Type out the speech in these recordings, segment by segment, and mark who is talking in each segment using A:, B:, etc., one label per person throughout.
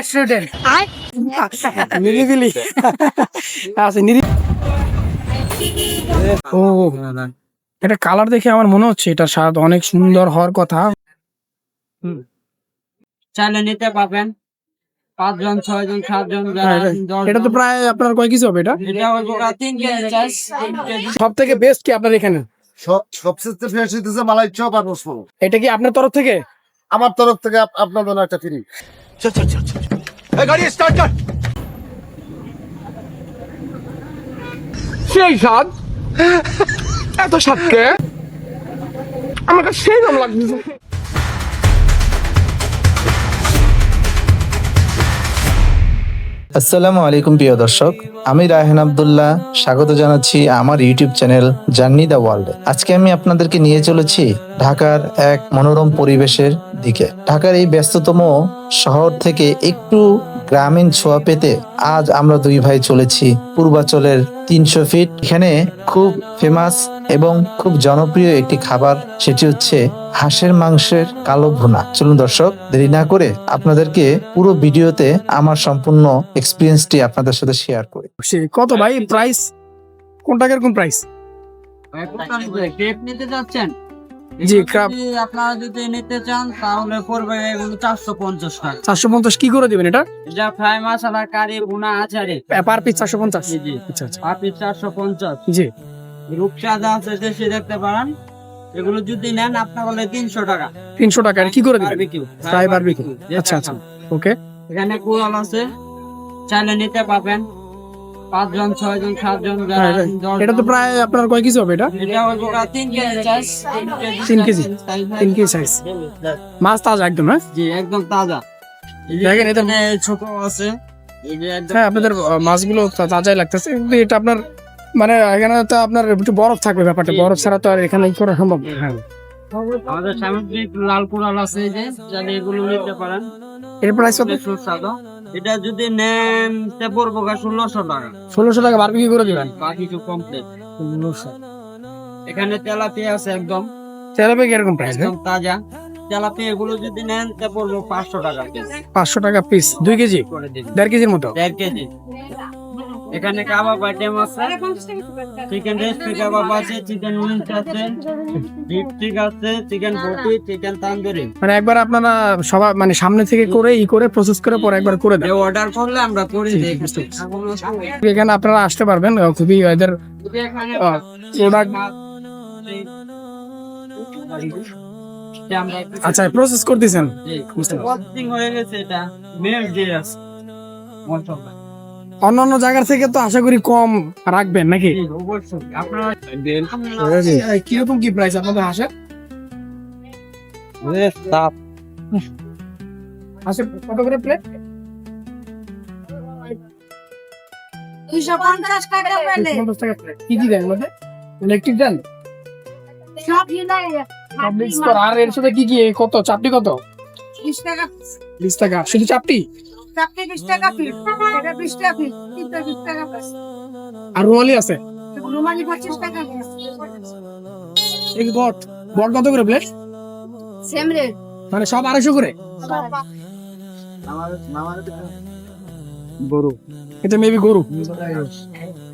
A: Restaurant নিরিবিলি আচ্ছা ও এটা কালার দেখে আমার মনে হচ্ছে এটা স্বাদ অনেক সুন্দর হওয়ার কথা।
B: চাইলে নিতে পারবেন 5 জন 6 জন 7 জন।
A: এটা তো প্রায় আপনার কয় কেজি হবে এটা?
B: এটা হইব 3 কেজি চাইজ।
A: সব থেকে বেস্ট কি আপনার এখানে?
C: সবচেয়ে ফ্রেশ হইতেছে মালাই চপ আর রসমালাই।
A: এটা কি আপনার তরফ থেকে?
C: আমার তরফ থেকে আপনার জন্য একটা ফ্রি। চল চল চল চল, এই গাড়ি স্টার্ট কর।
D: সেই স্বাদ, এত স্বাদকে আমাকে সেই নাম লাগছে।
E: আসসালামু আলাইকুম প্রিয় দর্শক, আমি রায়হান আব্দুল্লাহ স্বাগত জানাচ্ছি আমার ইউটিউব চ্যানেল জার্নি দ্য ওয়ার্ল্ডে। আজকে আমি আপনাদেরকে নিয়ে চলেছি ঢাকার এক মনোরম পরিবেশের দিকে। ঢাকার এই ব্যস্ততম শহর থেকে একটু গ্রামীণ ছোঁয়া পেতে আজ আমরা দুই ভাই চলেছি পূর্বাচলের 300 ফিট। এখানে খুব ফেমাস এবং খুব জনপ্রিয় একটি খাবার, সেটি হচ্ছে হাঁসের মাংসের কালো ভুনা। চলুন দর্শক, দেরি না করে আপনাদেরকে পুরো ভিডিওতে আমার সম্পূর্ণ এক্সপিরিয়েন্সটি আপনাদের সাথে শেয়ার করি।
A: কত ভাই প্রাইস? কোন টাকার কোন প্রাইস?
B: ক্রেপ নিতে যাচ্ছেন?
A: জি ক্রাব
B: আপনারা যদি নিতে চান তাহলে পড়বে এগুলো 450 টাকা।
A: 450 কি করে দিবেন এটা?
B: এটা ফ্রাই মশলা কারি ভুনা আচারে
A: পার পিস 450।
B: জি
A: আচ্ছা আচ্ছা
B: পার 450।
A: জি
B: রূপসাদা আছে দেশি দেখতে পারেন, এগুলো যদি নেন আপনার হলে 300 টাকা।
A: 300 টাকা কি করে দিবেন?
B: Barbecue
A: fry barbecue. আচ্ছা আচ্ছা ওকে।
B: এখানে কুয়াল আছে, চাইলে নিতে পারবেন 5 জন 6 জন 7 জন।
A: এটা তো প্রায় আপনার কয় কেজি হবে এটা?
B: এটা হইব 3 KG size.
A: 3 KG 3 KG size. মাছ তাজা একদম? হ্যাঁ
B: জি একদম তাজা।
A: দেখেন এখানে
B: ছোট আছে, এই যে একদম।
A: হ্যাঁ আপনাদের মাছগুলো তাজাই লাগতেছে, কিন্তু এটা আপনার মানে এখানে তো আপনার একটু বরফ থাকবে, ব্যাপারটা বরফ ছাড়া তো আর এখানে করা সম্ভব না। হ্যাঁ
B: আমাদের সামুদ্রিক লাল কুড়াল আছে, এই যে চাইলে এগুলো নিতে পারেন।
A: এর প্রাইস কত?
B: সুস্বাদু। এটা যদি নেন তে পড়বো 1600 টাকা।
A: 1600 টাকা বারবিকিউ করে দিবেন?
B: বাকি কিছু কমপ্লিট। এখানে তেলাপিয়া আছে একদম
A: তেলাপিয়া এরকম প্রাইস?
B: একদম তাজা তেলাপিয়া, এগুলো যদি নেন তে পড়বো 500 টাকা পিস।
A: 500 টাকা পিস 2 কেজি?
B: করে দিন
A: 1.5 কেজির মতো?
B: 1.5 কেজি। এখানে কাবাব আইটেম আছে, চিকেন রেসপি কাবাব আছে, চিকেন উইংস আছে, বিফ স্টিক আছে, চিকেন বটি, চিকেন তান্দুরি।
A: মানে একবার আপনারা সবাই মানে সামনে থেকে করে করে প্রসেস করে পরে একবার করে দেন।
B: অর্ডার করলে আমরা করে দিই।
A: এখানে আপনারা আসতে পারবেন, খুবই এদের প্রোডাক্ট। আচ্ছা প্রসেস করতেছেন?
B: হয়ে গেছে, এটা মেল দিয়ে আছে।
A: অন্যান্য জায়গার থেকে তো আশা করি কম রাখবেন নাকি?
B: অবশ্যই। আপনারা
A: কিরকম কি প্রাইস আপনাদের হাঁসের? হাঁসের কত করে প্লেট?
F: 250 টাকা পেলে
A: 250 টাকা প্লেট। কি কি দেন মধ্যে? ইলেকট্রিক দেন?
F: সব হিলাই
A: মিক্স করা। আর এর সাথে কি কি কত চাপটি কত?
F: 20 টাকা
A: 20 টাকা শুধু চাপটি?
F: চাপটি 20 টাকা পিস, এটা 20 টাকা পিস, 20 টাকা পিস।
A: আর রুমালি আছে?
F: রুমালি 25 টাকা পিস।
A: এই বট বট কত করে প্লেট?
F: Same rate.
A: মানে সব 250 করে? গরু, এটা মেবি গরু,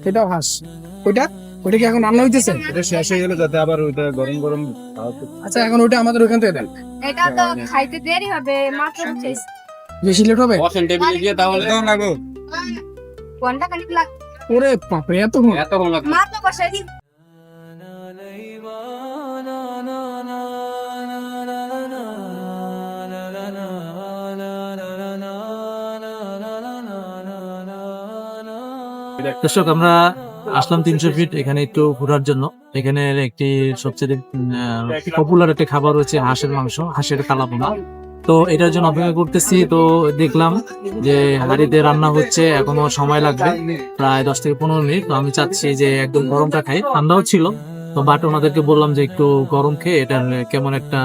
A: এটাও হাঁস। ওইটা ওইটা কি এখন রান্না হইতেছে?
C: এটা শেষ হয়ে গেলে যাতে আবার ওইটা গরম গরম
A: আচ্ছা এখন ওইটা আমাদের ওখান থেকে দেন।
F: এটা তো খাইতে দেরি হবে, মাত্র 25।
A: বেশি লেট হবে?
B: বসেন টেবিলে গিয়ে তাহলে তো লাগো।
F: ঘন্টা খানিক লাগ,
A: ওরে বাপরে এত
B: কম লাগবে।
F: মাত্র বসাই দিন।
G: দর্শক, আমরা আসলাম 300 ফিট এখানে একটু ঘোরার জন্য। এখানে একটি সবচেয়ে পপুলার একটা খাবার হচ্ছে হাঁসের মাংস, হাঁসের কালা ভুনা। তো এটার জন্য অপেক্ষা করতেছি। তো দেখলাম যে হাঁড়িতে রান্না হচ্ছে, এখনো সময় লাগবে প্রায় 10 থেকে 15 মিনিট। তো আমি চাচ্ছি যে একদম গরমটা খাই, ঠান্ডাও ছিল তো, বাট ওনাদেরকে বললাম যে একটু গরম খেয়ে এটার কেমন একটা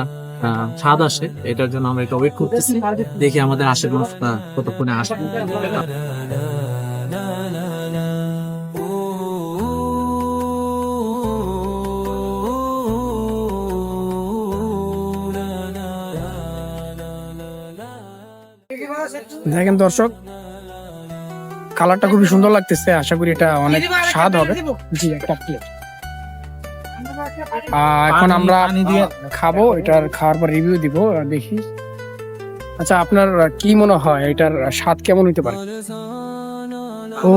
G: স্বাদ আসে, এটার জন্য আমরা একটু ওয়েট করতেছি। দেখি আমাদের হাঁসের মাংসটা কতক্ষণে আসবে।
A: দেখেন দর্শক, কালারটা খুবই সুন্দর লাগতেছে, আশা করি এটা অনেক স্বাদ হবে। জি, একটা প্লেট। এখন আমরা খাবো, এটার খাওয়ার পর রিভিউ দিব, দেখি। আচ্ছা, আপনার কি মনে হয় এটার স্বাদ কেমন হতে পারে? ও,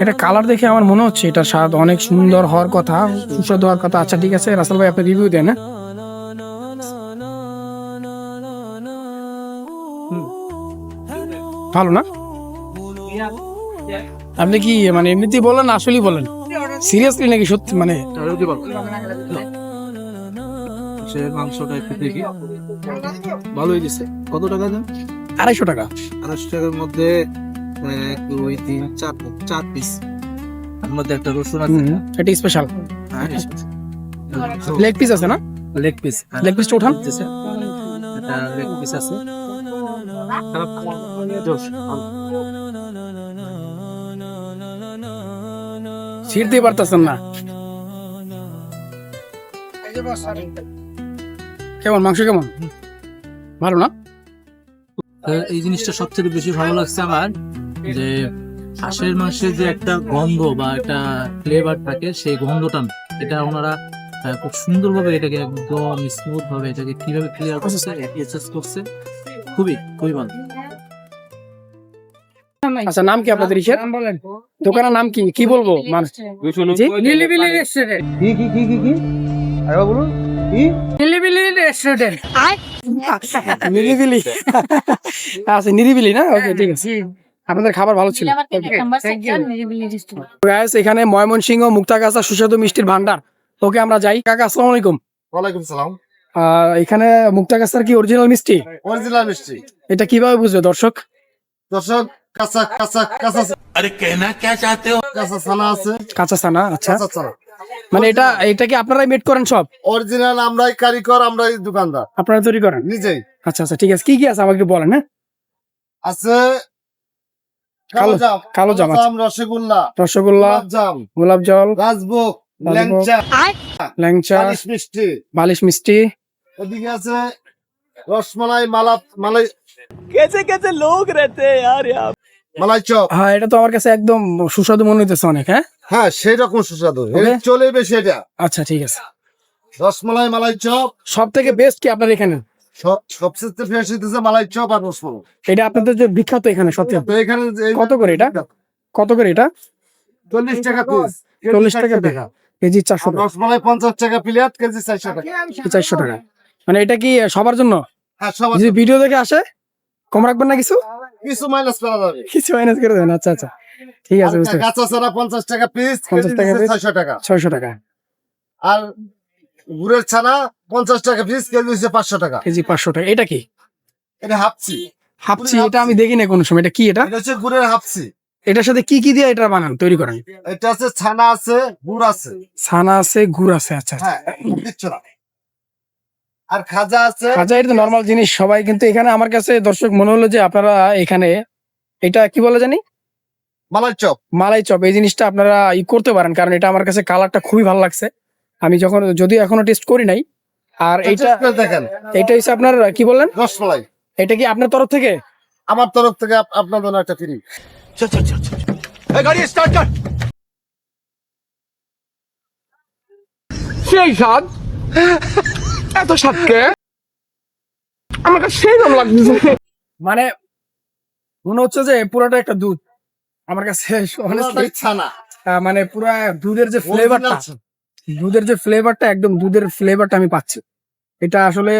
A: এটা কালার দেখে আমার মনে হচ্ছে এটার স্বাদ অনেক সুন্দর হওয়ার কথা, সুস্বাদু হওয়ার কথা। আচ্ছা ঠিক আছে রাসেল ভাই, আপনি রিভিউ দেন। হ্যাঁ, ভালো না? আপনি কি মানে এমনিতেই বলেন, আসলেই বলেন, সিরিয়াসলি নাকি সত্যি? মানে
G: মাংসটা একটু দেখি, ভালোই দিচ্ছে। কত টাকা দেন?
A: 250 টাকা।
G: 250 টাকার মধ্যে 1 2 3 4 পিস, এর মধ্যে একটা রসুন আছে।
A: এটা স্পেশাল লেগ পিস আছে না?
G: লেগ পিস,
A: লেগ পিসটা উঠান।
G: এটা লেগ পিস আছে। খারাপ জোশ,
A: ছিঁড়তেই পারতেছেন না। কেমন মাংস, কেমন? ভালো না?
G: এই জিনিসটা সবচেয়ে বেশি ভালো লাগছে আমার, যে হাঁসের মাংসের যে একটা গন্ধ বা একটা ফ্লেভার থাকে, সেই গন্ধটা না। এটা ওনারা খুব সুন্দরভাবে এটাকে একদম স্মুথ ভাবে এটাকে কিভাবে ক্লিয়ার করছে, অ্যাডজাস্ট করছে, খুবই ভালো।
A: আচ্ছা, নাম কি আপনাদের? ইসের দোকানের নাম কি? কি বলবো? জি?
F: নিলিবিলি রেস্টুরেন্ট। নিলিবিলি রেস্টুরেন্ট।
A: নিরিবিলি। আচ্ছা, নিরিবিলি না? ওকে, ঠিক আছে। আপনাদের খাবার ভালো ছিল। Guys, এখানে ময়মনসিংহ মুক্তাগাছা সুস্বাদু মিষ্টির ভান্ডার। ওকে, আমরা যাই। কাকা আসসালামু আলাইকুম।
C: ওয়ালাইকুম সালাম।
A: এখানে মুক্তাগাছার কি অরিজিনাল মিষ্টি?
C: অরিজিনাল মিষ্টি।
A: এটা কিভাবে বুঝবে দর্শক?
C: দর্শক, কাঁচা কাঁচা কাঁচা, আরে কেনা কে চাতে হো, কাঁচা ছানা আছে।
A: কাঁচা ছানা, আচ্ছা।
C: কাঁচা ছানা
A: মানে এটা কি আপনারাই মেড করেন সব?
C: অরিজিনাল, আমরাই কারিগর, আমরাই দোকানদার,
A: আপনারা তৈরি করেন
C: নিজেই।
A: আচ্ছা আচ্ছা, ঠিক আছে। কি কি আছে আমাকে একটু বলেন। হ্যাঁ,
C: আছে
A: কালো জাম,
C: কালো জাম,
A: আচ্ছা।
C: রসগোল্লা,
A: রসগোল্লা,
C: জাম,
A: গোলাপ জল,
C: রাজভোগ,
A: রাজভোগ,
C: ল্যাংচা,
A: ল্যাংচা,
C: বালিশ মিষ্টি।
A: বালিশ মিষ্টি।
C: এদিকে আছে রসমালাই, মালাই মালাই চপ।
A: হ্যাঁ, এটা তো আমার কাছে একদম সুস্বাদু মনে হইতেছে অনেক। হ্যাঁ
C: হ্যাঁ, সেই রকম সুস্বাদু,
A: Okay.
C: চলে বেশি এটা।
A: আচ্ছা, ঠিক আছে।
C: রসমালাই, মালাই চপ।
A: সব থেকে বেস্ট কি আপনার এখানে?
C: সবচেয়ে ফ্রেশ হইতেছে মালাই চপ আর রসমালাই।
A: এটা আপনাদের যে বিখ্যাত এখানে সত্যি।
C: তো এখানে
A: কত করে এটা? কত করে এটা?
C: 40 টাকা পিস,
A: 40 টাকা কেজি, 400 টাকা।
C: রসমালাই 50 টাকা প্লেট, কেজি 400 টাকা।
A: 400 টাকা। মানে এটা কি সবার জন্য?
C: হ্যাঁ, সবার
A: যদি ভিডিও দেখে আসে কম রাখবেন না? কিছু
C: কিছু মাইনাস করা যাবে।
A: কিছু মাইনাস করে দেবেন। আচ্ছা আচ্ছা, ঠিক আছে, বুঝতে
C: কাঁচা ছাড়া 50 টাকা পিস,
A: 50 টাকা piece।
C: 600 টাকা।
A: 600 টাকা।
C: আর গুড়ের ছানা 50 টাকা পিস, কেজি হচ্ছে 500 টাকা।
A: কেজি 500 টাকা। এটা কি?
C: এটা হাফসি।
A: হাফসি? এটা আমি দেখি না কোনো সময়। এটা কি? এটা
C: এটা হচ্ছে গুড়ের হাফসি।
A: এটার সাথে কি কি দিয়ে এটা বানান, তৈরি করেন?
C: এটা আছে ছানা আছে, গুড় আছে।
A: ছানা আছে, গুড় আছে। আচ্ছা আচ্ছা।
C: হ্যাঁ, কিচ্ছু না। আর খাজা আছে।
A: আচ্ছা, এটা তো নরমাল জিনিস সবাই, কিন্তু এখানে আমার কাছে দর্শক মনে হলো যে আপনারা এখানে এটা কি বলে জানি,
C: মালাই চপ।
A: মালাই চপ, এই জিনিসটা আপনারা করতে পারেন, কারণ এটা আমার কাছে কালারটা খুবই ভালো লাগছে। আমি যদিও এখনো টেস্ট করি নাই। আর এইটা
C: দেখেন,
A: এটা হচ্ছে আপনার কি বললেন?
C: রসমালাই।
A: এটা কি আপনার তরফ থেকে?
C: আমার তরফ থেকে আপনার জন্য একটা ফ্রি।
D: সেই স্বাদ, এত স্বাদকে আমাকে সেই রকম লাগতেছে।
A: মানে মনে হচ্ছে যে পুরোটা একটা দুধ আমার কাছে honestly,
C: ছানা
A: মানে পুরো দুধের যে ফ্লেভারটা একদম দুধের ফ্লেভারটা আমি পাচ্ছি। এটা আসলে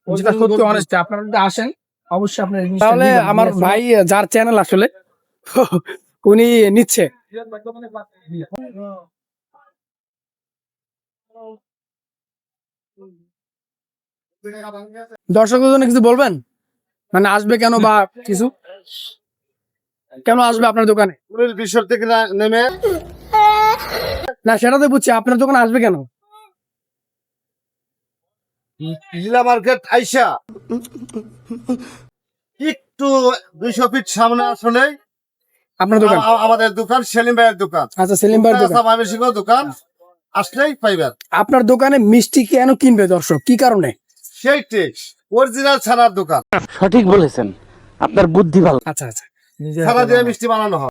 A: যেটা সত্যি অনেস্ট, আপনারা যদি আসেন অবশ্যই আপনার তাহলে আমার ভাই যার চ্যানেল আসলে উনি নিচ্ছে। দর্শকদের জন্য কিছু বলবেন? মানে আসবে কেন বা কিছু কেন আসবে আপনার দোকানে?
C: বিশ্বর থেকে নেমে,
A: না সেটা তো বুঝছি, আপনার দোকানে আসবে কেন?
C: লীলা মার্কেট আইসা একটু 200 ফিট সামনে আসলে
A: আপনার দোকান,
C: আমাদের দোকান, সেলিম ভাইয়ের দোকান।
A: আচ্ছা, সেলিম ভাইয়ের দোকান।
C: ময়মনসিংহ দোকান আসলেই পাইবেন।
A: আপনার দোকানে মিষ্টি কেন কিনবে দর্শক, কি কারণে?
C: সেই টেস্ট, অরিজিনাল ছানার দোকান।
H: সঠিক বলেছেন,
B: আপনার বুদ্ধি ভালো।
A: আচ্ছা আচ্ছা
G: নিজের
C: ছানা
G: হাতে
C: দিয়ে
G: বানানো।
C: মিষ্টি বানানো হয়।